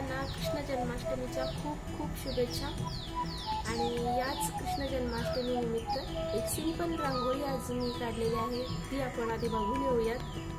सर्वांना कृष्ण जन्माष्टमीच्या खूप खूप शुभेच्छा। आणि याच कृष्ण जन्माष्टमी निमित्त एक सिंपल रांगोळी आज मी काढलेली आहे, ती आपण आधी बघून येऊयात।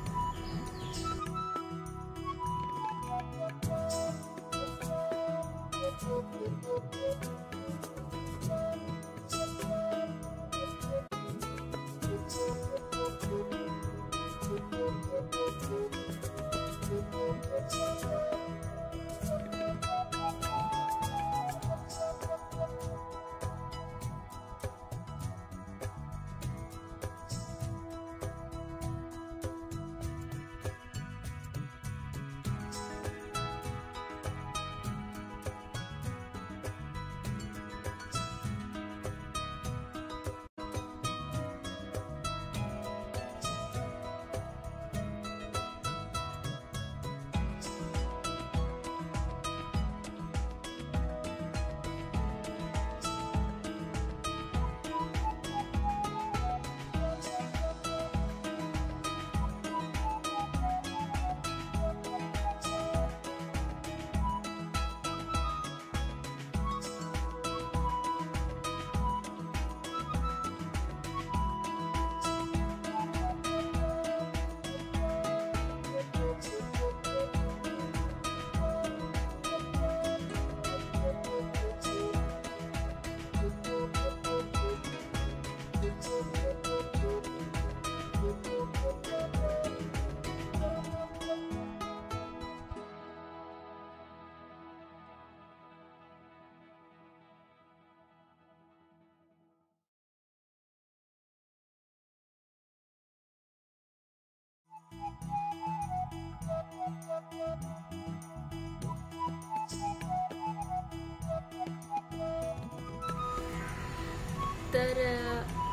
तर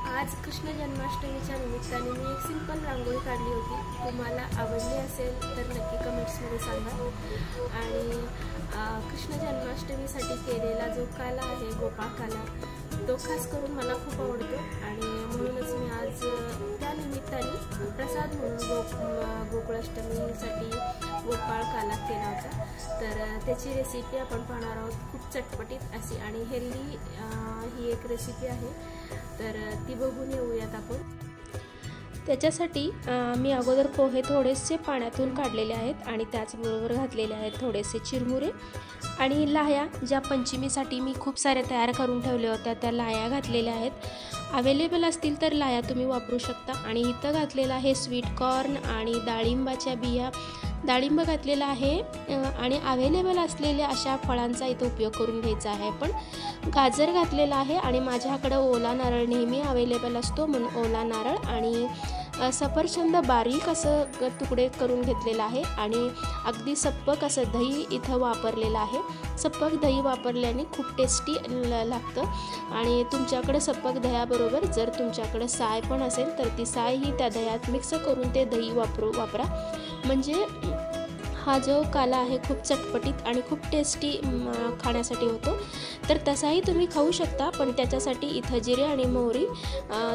आज कृष्ण जन्माष्टमीच्या निमित्ताने मी एक सिंपल रांगोळी काढली होती। तुम्हाला आवडली असेल तर नक्की कमेंट्समध्ये सांगा। आणि कृष्ण जन्माष्टमीसाठी केलेला जो काला आहे, गोपाळ काला, तो खास करून मला खूप आवडतो आणि म्हणूनच मी आज त्या निमित्ताने प्रसाद म्हणून गोकुळाष्टमीसाठी गोपाळ काला केला होता। तर त्याची रेसिपी आपण पाहणार आहोत। खूप चटपटीत अशी आणि हेल्दी ही एक रेसिपी आहे, तर ती बघून येऊयात आपण। त्याच्यासाठी मी अगोदर पोहे थोडेसे पाण्यातून काढलेले आहेत आणि त्याचबरोबर घातलेले आहेत थोडेसे चिरमुरे आणि लाह्या, ज्या पंचमीसाठी मी खूप साऱ्या तयार करून ठेवल्या होत्या, त्या लाह्या घातलेल्या आहेत। अवेलेबल असतील तर लाह्या तुम्ही वापरू शकता। आणि इथं घातलेला आहे स्वीट कॉर्न आणि डाळिंबाच्या बिया, डाळिंब घातलेला आहे आणि अवेलेबल असलेल्या अशा फळांचा इथं उपयोग करून घ्यायचा आहे। पण गाजर घातलेला आहे आणि माझ्याकडे ओला नारळ नेहमी अवेलेबल असतो, म्हणून ओला नारळ आणि सफरचंद बारीक असं तुकडे करून घेतलेला आहे आणि अगदी सप्पक असं दही इथं वापरलेलं आहे। सप्पक दही वापरल्याने खूप टेस्टी लागतं आणि तुमच्याकडे सप्पक दह्याबरोबर जर तुमच्याकडे साय पण असेल तर ती साय ही त्या दह्यात मिक्स करून ते दही वापरा, म्हणजे हा जो काला आहे खूप चटपटीत आणि खूप टेस्टी खाण्यासाठी होतो। तर तसाही तुम्ही खाऊ शकता, पण त्याच्यासाठी इथं जिरे आणि मोहरी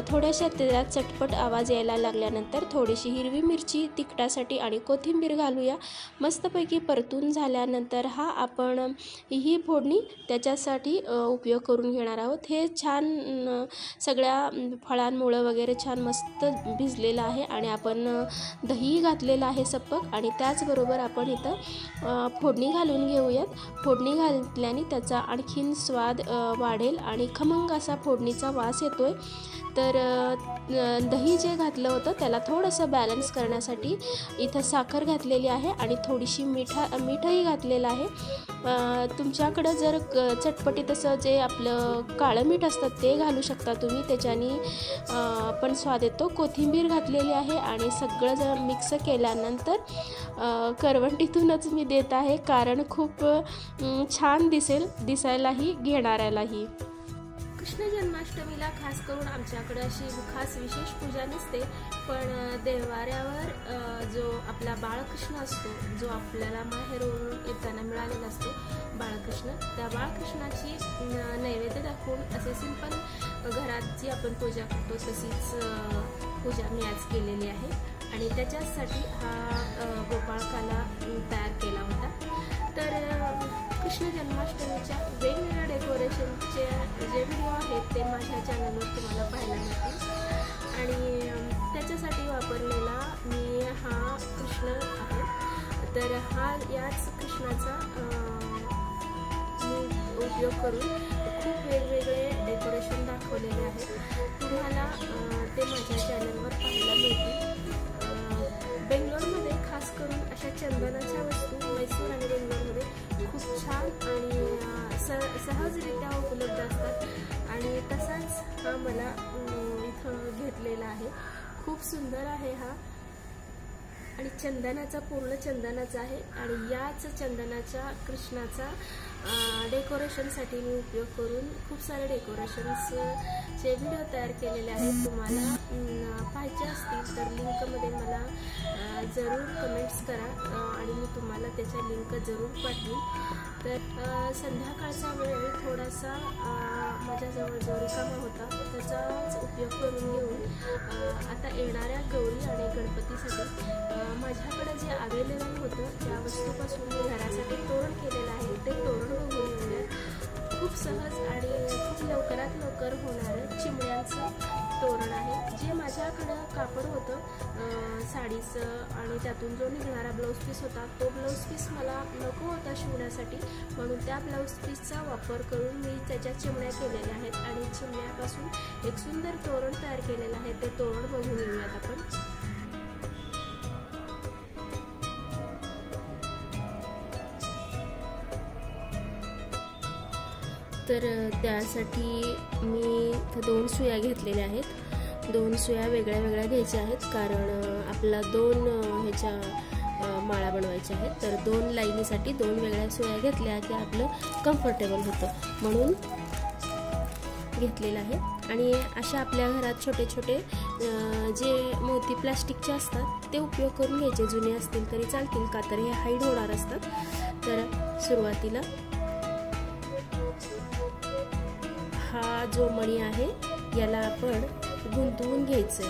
थोड्याशा तेलात चटपट आवाज यायला लागल्यानंतर थोडीशी हिरवी मिरची तिखटासाठी आणि कोथिंबीर घालूया। मस्तपैकी परतून झाल्यानंतर आपण ही फोडणी त्याच्यासाठी उपयोग करून घेणार आहोत। हे छान सगळ्या फळांमुळं वगैरे छान मस्त भिजलेलं आहे आणि आपण दही घातलेलं आहे सप्पक, आणि त्याचबरोबर आपण इथं फोडणी घालून घेऊयात। फोडणी घातल्याने त्याचा आणखीन स्वाद वाढेल आणि खमंग असा फोडणीचा वास येतोय। तर दही जे घातलं होतं त्याला थोडंसं बॅलन्स करण्यासाठी इथं साखर घातलेली आहे आणि थोडीशी मीठही घातलेलं आहे। तुमच्याकडं जर चटपटीत असं जे आपलं काळं मीठ असतं ते घालू शकता तुम्ही, त्याच्याने पण स्वाद येतो। कोथिंबीर घातलेली आहे आणि सगळं जर मिक्स केल्यानंतर करवंटीतूनच मी देत आहे, कारण खूप छान दिसायलाही घेणाऱ्यालाही। कृष्ण जन्माष्टमीला खास करून आमच्याकडे अशी खास विशेष पूजा नसते, पण देवाऱ्यावर जो आपला बाळकृष्ण असतो, जो आपल्याला माहेरून येताना मिळालेला असतो बाळकृष्ण, त्या बाळकृष्णाची नैवेद्य दाखवून असे सिंपल घरात जी आपण पूजा करतो तशीच पूजा मी आज केलेली आहे आणि त्याच्यासाठी हा गोपाळ काला तयार केला होता। तर डेकोरेशनचे जे व्हिडिओ आहेत ते माझ्या चॅनलवर तुम्हाला पाहायला मिळतील. आणि त्याच्यासाठी वापरलेला मी हा कृष्ण आहे. तर याच कृष्णाचा मी उपयोग करून खूप वेगवेगळे डेकोरेशन दाखवलेले आहेत. तुम्हाला ते माझ्या चॅनलवर पाहायला मिळतील. बेंगलोरमध्ये खास करून अशा चंदनाच्या वस्तू मैसूर आणि बेंगलोरमध्ये खूप छान आणि सहजरित्या उपलब्ध असतात. आणि तसाच हा मला इथं घेतलेला आहे. खूप सुंदर आहे हा आणि चंदनाचा पूर्ण चंदनाचा आहे. आणि याच चंदनाच्या कृष्णाचा डेकोरेशनसाठी मी उपयोग करून खूप सारे डेकोरेशन्सचे व्हिडिओ तयार केलेले आहेत. तुम्हाला पाहिजे असतील तर लिंकमध्ये मला जरूर कमेंट्स करा आणि मी तुम्हाला त्याच्या लिंक जरूर पाठवीन. तर संध्याकाळचा वेळ थोडासा माझ्याजवळ जो रिकामा होता त्याचाच उपयोग करून घेऊन आता येणाऱ्या गौरी आणि गणपतीसाठी माझ्याकडे जे अवेलेबल होतं त्या वस्तूपासून मी घरासाठी तोरण केलेलं आहे. ते तोरण बघून घेऊया. खूप सहज आणि खूप लवकरात लवकर होणारं चिमण्यांचं तोरण आहे. जे माझ्याकडं कापड होतं साडीचं आणि त्यातून जो निघणारा ब्लाऊज पीस होता तो ब्लाऊज पीस मला नको होता शिवण्यासाठी, म्हणून त्या ब्लाऊज पीसचा वापर करून मी त्याच्या चिमण्या केलेल्या आहेत. आणि चिमण्यापासून एक सुंदर तोरण तयार केलेलं आहे. ते तोरण बघून घेऊयात आपण. तर त्यासाठी मी 2 सुया घेतलेल्या आहेत. 2 सुया वेगळ्या वेगळ्या घ्यायच्या आहेत कारण आपला 2 ह्याच्या माळा बनवायच्या आहेत. तर 2 लाईनीसाठी 2 वेगळ्या सुया घेतल्या की आपलं कम्फर्टेबल होतं म्हणून घेतलेलं आहे. आणि अशा आपल्या घरात छोटे छोटे जे मोती प्लास्टिकचे असतात ते उपयोग करून घ्यायचे. जुने असतील तरी चालतील का तर हे हाईड होणार असतात. तर सुरुवातीला हा जो मणी आहे याला आपण गुंतवून घ्यायचं.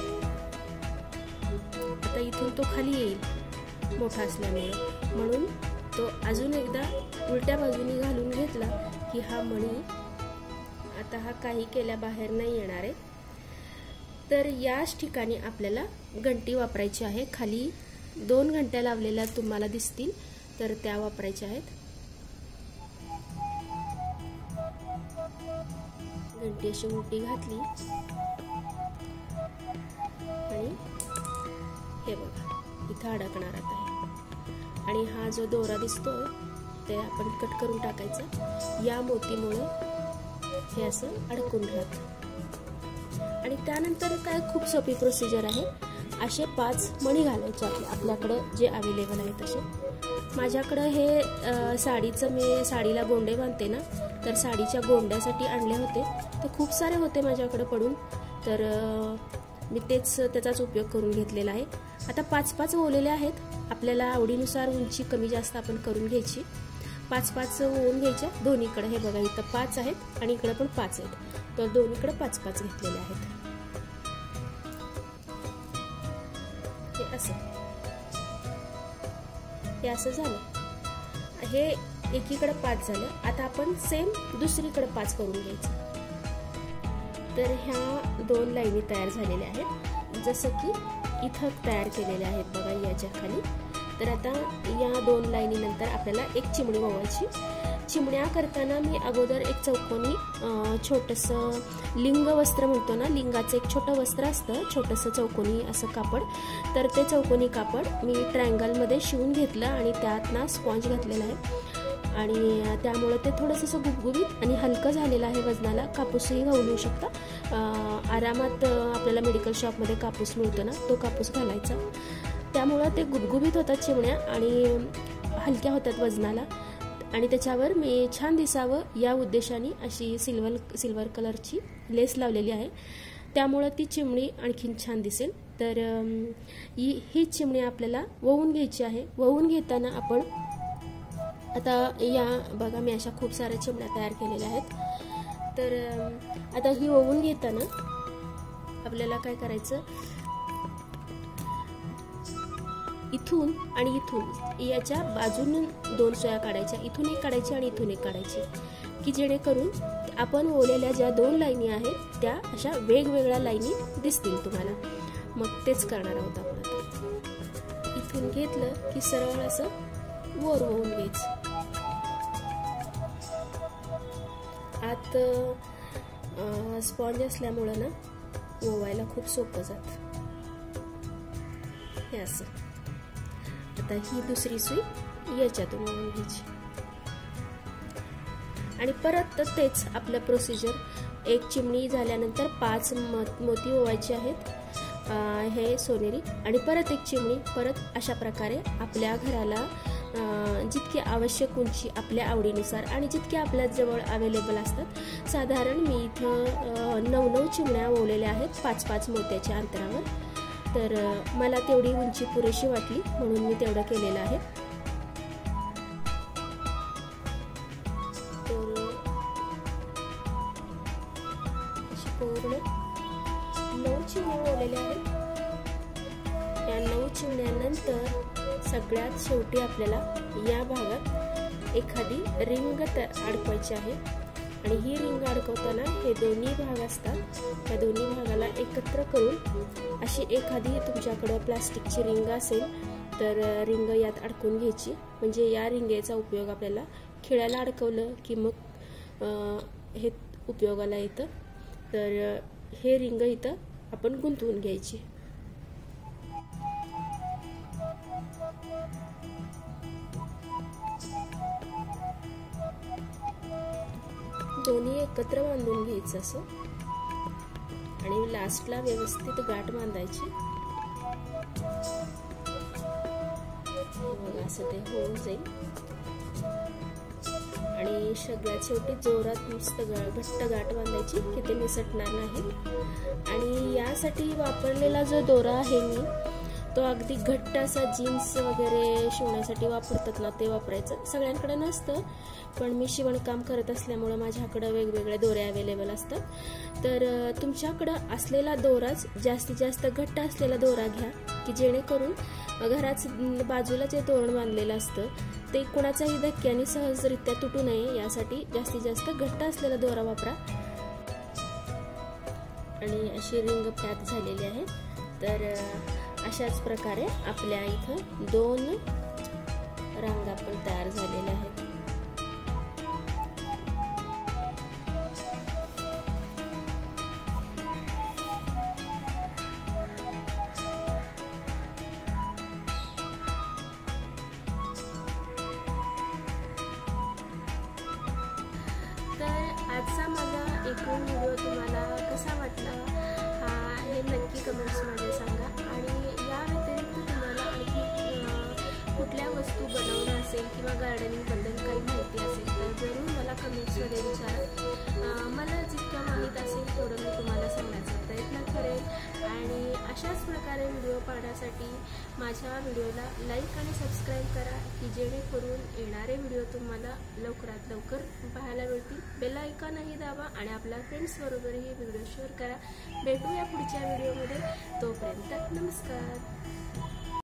आता इथून तो खाली येईल मोठा असल्यामुळे, म्हणून तो अजून एकदा उलट्या बाजूने घालून घेतला की हा मणी आता हा काही केल्या बाहेर नाही येणार आहे. तर याच ठिकाणी आपल्याला घंटी वापरायची आहे. खाली 2 घंट्या लावलेल्या तुम्हाला दिसतील तर त्या वापरायच्या आहेत. घंटी अशी उलटी घातली आणि हे बघा इथं अडकणार आहे. आणि हा जो दोरा दिसतोय ते आपण कट करून टाकायचा. या मोतीमुळे हे असं अडकून राहतं. आणि त्यानंतर काय खूप सोपी प्रोसिजर आहे. असे 5 मणी घालायचे आपल्याकडं जे अवेलेबल आहेत तसे. माझ्याकडं हे साडीचं मी साडीला गोंडे बांधते ना, तर साडीच्या गोंड्यासाठी आणले होते. ते खूप सारे होते माझ्याकडे पडून, तर मी त्याचाच उपयोग करून घेतलेला आहे. आता 5-5 ओवलेले आहेत. आपल्याला आवडीनुसार उंची कमी जास्त आपण करून घ्यायची. 5-5 ओवून घ्यायच्या दोन्हीकडे. हे बघा इथं 5 आहेत आणि इकडे पण 5 आहेत, तर दोन्हीकडे 5-5 घेतलेले आहेत. हे असं झालं. हे एकीकडे 5 झालं. आता आपण सेम दुसरीकडे 5 करून घ्यायचं. तर ह्या 2 लाईनी तयार झालेल्या आहेत जसं की इथं तयार केलेल्या आहेत बघा याच्या खाली. तर आता या 2 लाईनी नंतर आपल्याला एक चिमणी वळवायची. चिमण्या करताना मी अगोदर एक चौकोनी छोटंसं लिंग वस्त्र म्हणतो ना, लिंगाचं एक छोटं वस्त्र असतं छोटंसं चौकोनी असं कापड. तर ते चौकोनी कापड मी ट्रायंगलमध्ये शिवून घेतलं आणि त्यात ना स्पॉन्ज घातलेला आहे. आणि त्यामुळे ते थोडंसं असं गुबगुबीत आणि हलकं झालेलं आहे. वजनाला कापूसही घालू शकता. आरामात आपल्याला मेडिकल शॉपमध्ये कापूस मिळतो ना, तो कापूस घालायचा. त्यामुळं ते गुबगुबीत होतात चिमण्या आणि हलक्या होतात वजनाला. आणि त्याच्यावर मी छान दिसावं या उद्देशाने अशी सिल्वर कलरची लेस लावलेली आहे. त्यामुळं ती चिमणी आणखीन छान दिसेल. तर ही चिमणी आपल्याला वळवून घ्यायची आहे. वळवून घेताना आपण आता या बघा मी अशा खूप साऱ्या चिमण्या तयार केलेल्या आहेत. तर आता ही वळवून घेताना आपल्याला काय करायचं, इथून आणि इथून याच्या बाजून 2 सुया काढायच्या, इथून एक काढायची आणि इथून एक काढायची, की जेणेकरून आपण ओवलेल्या ज्या 2 लाईनी आहेत त्या अशा वेगवेगळ्या लाईनी दिसतील तुम्हाला. मग तेच करणार आहोत आपण आता. इथून घेतलं की सरळ असं वर ओवून घ्यायचं. आत स्पॉन्ज असल्यामुळं ना ओवायला खूप सोपं जातं. हे असं. आता ही दुसरी सुई याच्यातून ओवून घ्यायची आणि परत तेच आपलं प्रोसिजर. एक चिमणी झाल्यानंतर 5 मोती ओवायचे आहेत हे सोनेरी, आणि परत एक चिमणी, परत अशा प्रकारे आपल्या घराला जितकी आवश्यक उंची आपल्या आवडीनुसार आणि जितके आपल्या जवळ अवेलेबल असतात. साधारण मी इथं 9 चिमण्या ओवलेल्या आहेत 5-5 मोत्याच्या अंतरावर. तर मला तेवढी उंची पुरेशी वाटली म्हणून मी तेवढं केलेलं आहे. पूर्ण 9 चिमण्या ओवलेल्या आहेत. या 9 चिमण्यानंतर सगळ्यात शेवटी आपल्याला या भागात एखादी रिंग अडकवायची आहे. आणि ही रिंग अडकवताना हे दोन्ही भाग असतात, त्या दोन्ही भागाला एकत्र करून अशी एखादी तुमच्याकडं प्लास्टिकची रिंग असेल तर रिंग यात अडकवून घ्यायची. म्हणजे या रिंगेचा उपयोग आपल्याला खिळ्याला अडकवलं की मग हे उपयोगाला येतं. तर हे रिंग इथं आपण गुंतवून घ्यायची. दोन्ही एकत्र बांधून घ्यायचं असं, आणि लास्टला व्यवस्थित गाठ बांधायची. बघा असं ते होऊन जाईल. आणि सगळ्यात शेवटी जोरात मस्त घट्ट गाठ बांधायची की ते निसटणार नाही. आणि यासाठी वापरलेला जो दोरा आहे मी तो अगदी घट्ट असा जीन्स वगैरे शिवण्यासाठी वापरतात ना ते वापरायचं. सगळ्यांकडे नसतं, पण मी शिवणकाम करत असल्यामुळं माझ्याकडं वेगवेगळे दोरे अवेलेबल असतात. तर तुमच्याकडं असलेला दोराच जास्तीत जास्त घट्ट असलेला दोरा घ्या, की जेणेकरून घराच बाजूला जे तोरण बांधलेलं असतं ते कुणाचाही धक्क्याने सहजरित्या तुटू नये यासाठी जास्तीत जास्त घट्ट असलेला दोरा वापरा. आणि अशी रिंग पॅक झालेली आहे. तर अशाच प्रकारे आपल्या इथं 2 रांगा पण तयार झालेल्या आहेत. आजचा माझा एकूण व्हिडिओ तुम्हाला कसा वाटला हे नक्की कमेंट्समध्ये सांगा. आणि या व्यतिरिक्त तुम्हाला आणखी कुठल्या वस्तू बनवणं असेल किंवा गार्डनिंगबद्दल काही माहिती असेल तर जरूर मला कमेंट्समध्ये विचारा. मला जितकं माहीत असेल तेवढं मी तुम्हाला सांगण्याचा प्रयत्न करेन. आणि अशाच प्रकारे व्हिडिओ पाहण्यासाठी माझ्या व्हिडिओला लाईक आणि सबस्क्राईब करा, की जेणेकरून येणारे व्हिडिओ तुम्हाला लवकरात लवकर पाहायला मिळतील. बेल आयकॉनही दाबा आणि आपल्या फ्रेंड्सबरोबरही व्हिडिओ शेअर करा. भेटूया पुढच्या व्हिडिओमध्ये. तोपर्यंत नमस्कार.